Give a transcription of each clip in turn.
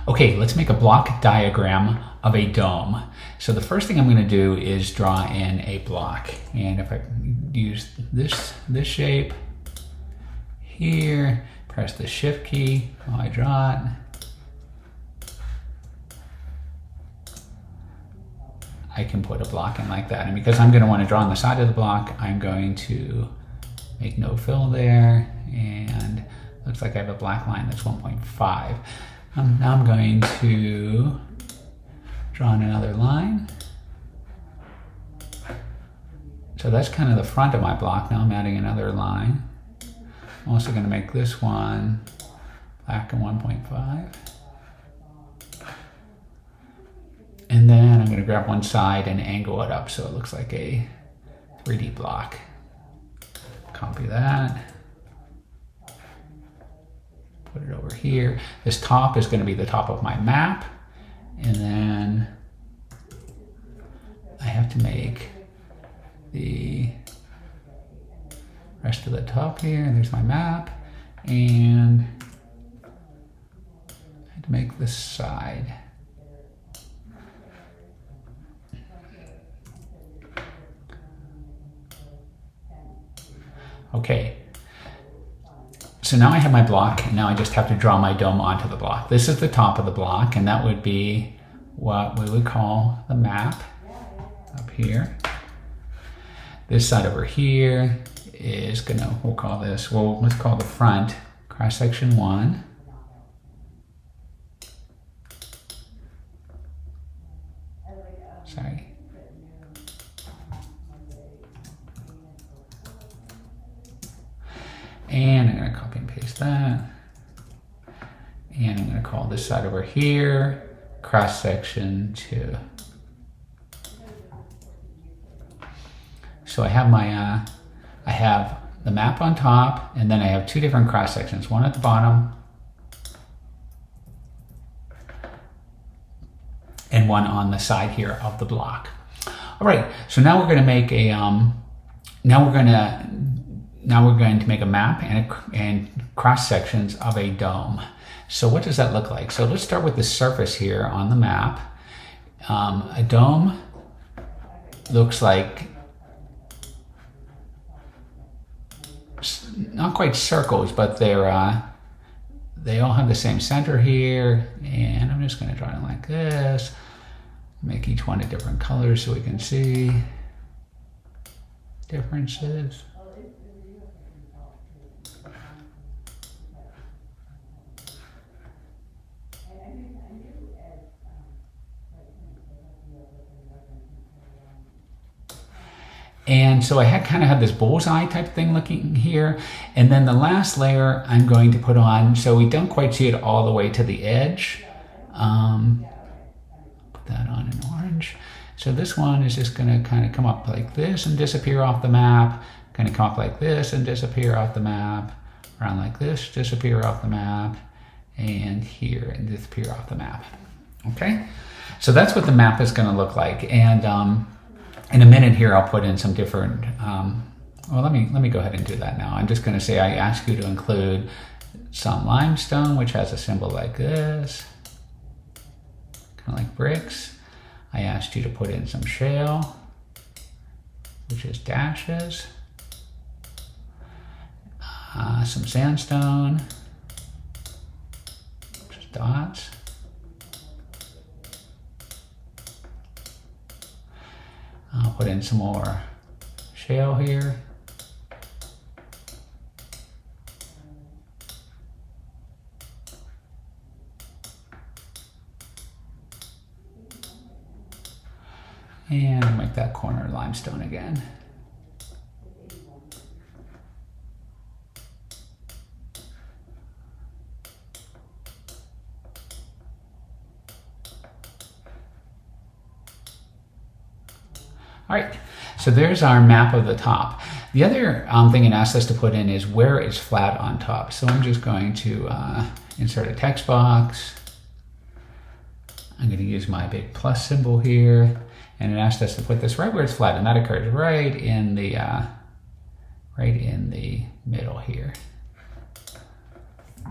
Okay, let's make a block diagram of a dome. So the first thing I'm going to do is draw in a block. And if I use this shape here, press the Shift key while I draw it. I can put a block in like that. And because I'm going to want to draw on the side of the block, I'm going to make no fill there. And looks like I have a black line that's 1.5. Now I'm going to draw in another line. So that's kind of the front of my block. Now I'm adding another line. I'm also going to make this one black and 1.5. And then I'm going to grab one side and angle it up so it looks like a 3D block. Copy that. Put it over here. This top is going to be the top of my map. And then I have to make the rest of the top here. And there's my map. And I have to make this side. Okay. So now I have my block, and now I just have to draw my dome onto the block. This is the top of the block, and that would be what we would call the map up here. This side over here is gonna, we'll call this, well, let's call the front cross section 1. Sorry. And I'm going to copy and paste that. And I'm going to call this side over here cross section 2. So I have my, I have the map on top, and then I have two different cross sections, one at the bottom and one on the side here of the block. All right, so now we're going to make a, now we're going to make a map and cross sections of a dome. So what does that look like? So let's start with the surface here on the map. A dome looks like not quite circles, but they all have the same center here. And I'm just going to draw it like this. Make each one a different color so we can see differences. And so I kind of have this bullseye type thing looking here. And then the last layer I'm going to put on, so we don't quite see it all the way to the edge. Put that on in orange. So this one is just going to kind of come up like this and disappear off the map. Going to come up like this and disappear off the map. Around like this, disappear off the map. And here and disappear off the map. Okay? So that's what the map is going to look like. And in a minute here, I'll put in some different, well, let me go ahead and do that now. I'm just going to say I ask you to include some limestone, which has a symbol like this, kind of like bricks. I asked you to put in some shale, which is dashes, some sandstone, which is dots. I'll put in some more shale here. And make that corner limestone again. All right, so there's our map of the top. The other thing it asks us to put in is where it's flat on top. So I'm just going to insert a text box. I'm going to use my big plus symbol here, and it asks us to put this right where it's flat, and that occurs right in the middle here.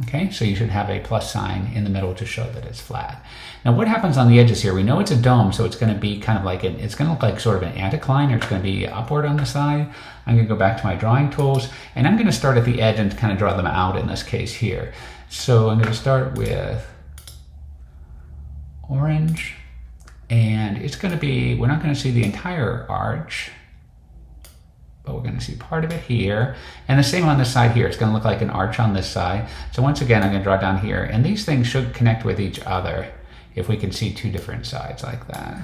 Okay, so you should have a plus sign in the middle to show that it's flat. Now what happens on the edges here? We know it's a dome, so it's going to be kind of like, it's going to look like sort of an anticline, or it's going to be upward on the side. I'm going to go back to my drawing tools, and I'm going to start at the edge and kind of draw them out in this case here. So I'm going to start with orange, and it's going to be, we're not going to see the entire arch, but we're going to see part of it here. And the same on this side here. It's going to look like an arch on this side. So once again, I'm going to draw down here. And these things should connect with each other if we can see two different sides like that.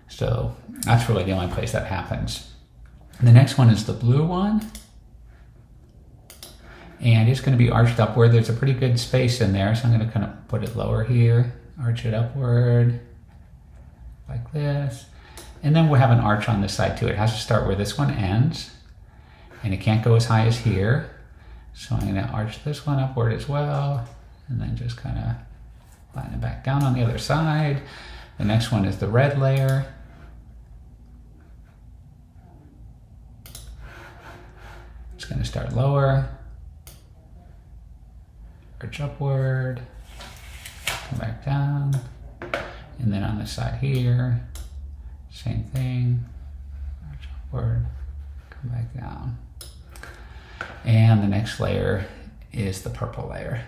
So that's really the only place that happens. And the next one is the blue one. And it's going to be arched upward. There's a pretty good space in there. So I'm going to kind of put it lower here, arch it upward like this. And then we'll have an arch on this side too. It has to start where this one ends, and it can't go as high as here. So I'm gonna arch this one upward as well, and then just kind of line it back down on the other side. The next one is the red layer. It's gonna start lower, arch upward, come back down, and then on the side here, same thing, arch upward, come back down. And the next layer is the purple layer.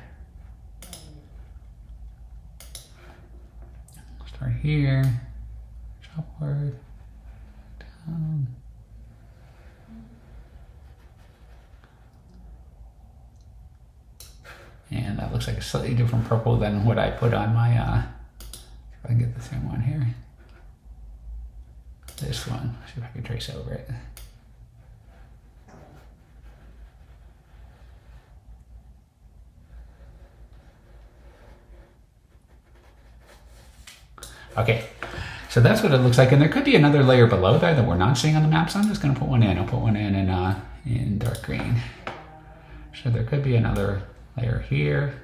Start here, arch upward, down. And that looks like a slightly different purple than what I put on my, if I can get the same one here. This one, see if I can trace over it. Okay, so that's what it looks like. And there could be another layer below there that we're not seeing on the map. So I'm just gonna put one in. I'll put one in dark green. So there could be another layer here.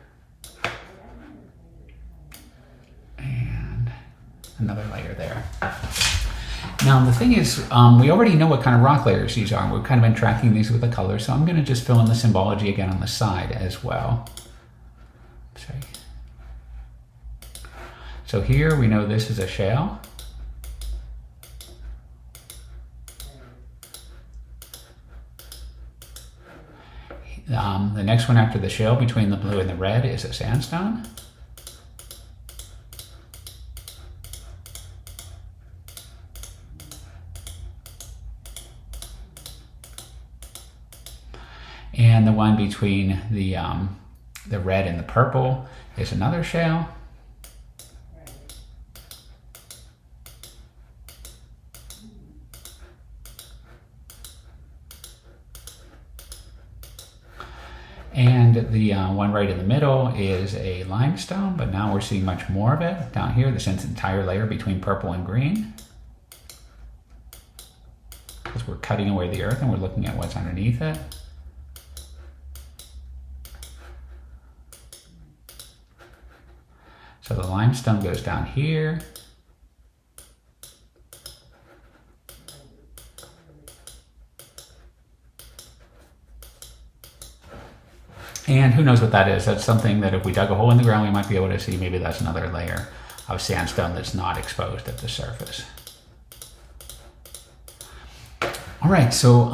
And another layer there. Now the thing is, we already know what kind of rock layers these are. We've kind of been tracking these with the colors, so I'm going to just fill in the symbology again on the side as well. Sorry. So here we know this is a shale. The next one after the shale between the blue and the red is a sandstone. And the one between the red and the purple is another shale. And the one right in the middle is a limestone, but now we're seeing much more of it down here, this entire layer between purple and green. Because we're cutting away the earth and we're looking at what's underneath it. So the limestone goes down here. And who knows what that is? That's something that if we dug a hole in the ground, we might be able to see. Maybe that's another layer of sandstone that's not exposed at the surface. All right, so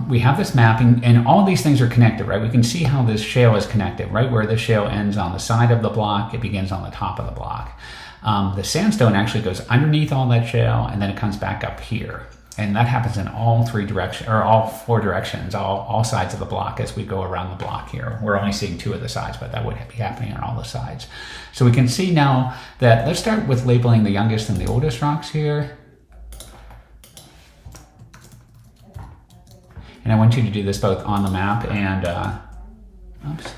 we have this mapping, and all these things are connected, right? We can see how this shale is connected, right? Where the shale ends on the side of the block, it begins on the top of the block. The sandstone actually goes underneath all that shale, and then it comes back up here. And that happens in all three directions, or all four directions, all sides of the block as we go around the block here. We're only seeing two of the sides, but that would be happening on all the sides. So we can see now that, let's start with labeling the youngest and the oldest rocks here. And I want you to do this both on the map and, oops.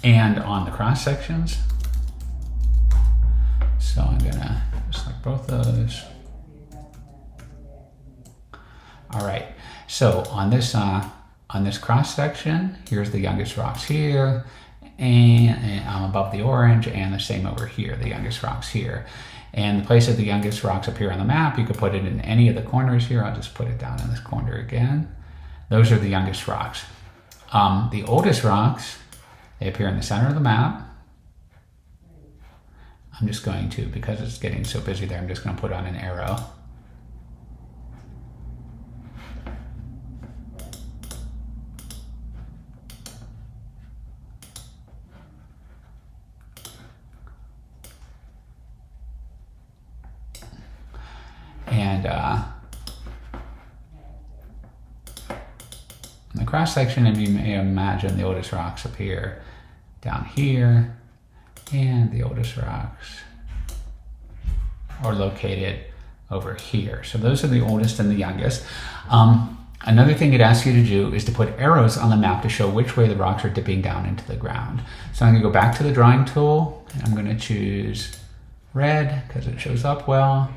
And on the cross sections. So I'm gonna select both those. All right, so on this cross section, here's the youngest rocks here, and I'm above the orange, and the same over here, the youngest rocks here. And the place that the youngest rocks appear on the map, you could put it in any of the corners here. I'll just put it down in this corner again. Those are the youngest rocks. The oldest rocks, they appear in the center of the map. I'm just going to, because it's getting so busy there, I'm just going to put on an arrow. And in the cross section, and you may imagine the oldest rocks appear down here, and the oldest rocks are located over here. So those are the oldest and the youngest. Another thing it asks you to do is to put arrows on the map to show which way the rocks are dipping down into the ground. So I'm going to go back to the drawing tool, and I'm going to choose red because it shows up well.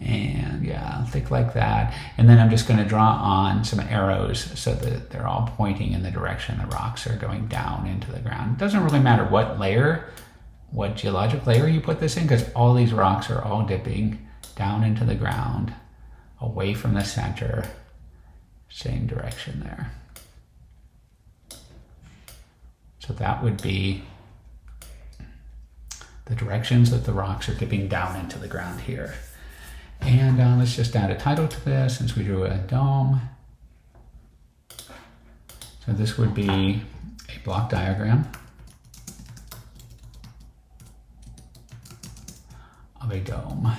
And yeah, I'll think like that. And then I'm just going to draw on some arrows so that they're all pointing in the direction the rocks are going down into the ground. It doesn't really matter what layer, what geologic layer you put this in, because all these rocks are all dipping down into the ground, away from the center, same direction there. So that would be the directions that the rocks are dipping down into the ground here. And let's just add a title to this since we drew a dome. So this would be a block diagram of a dome.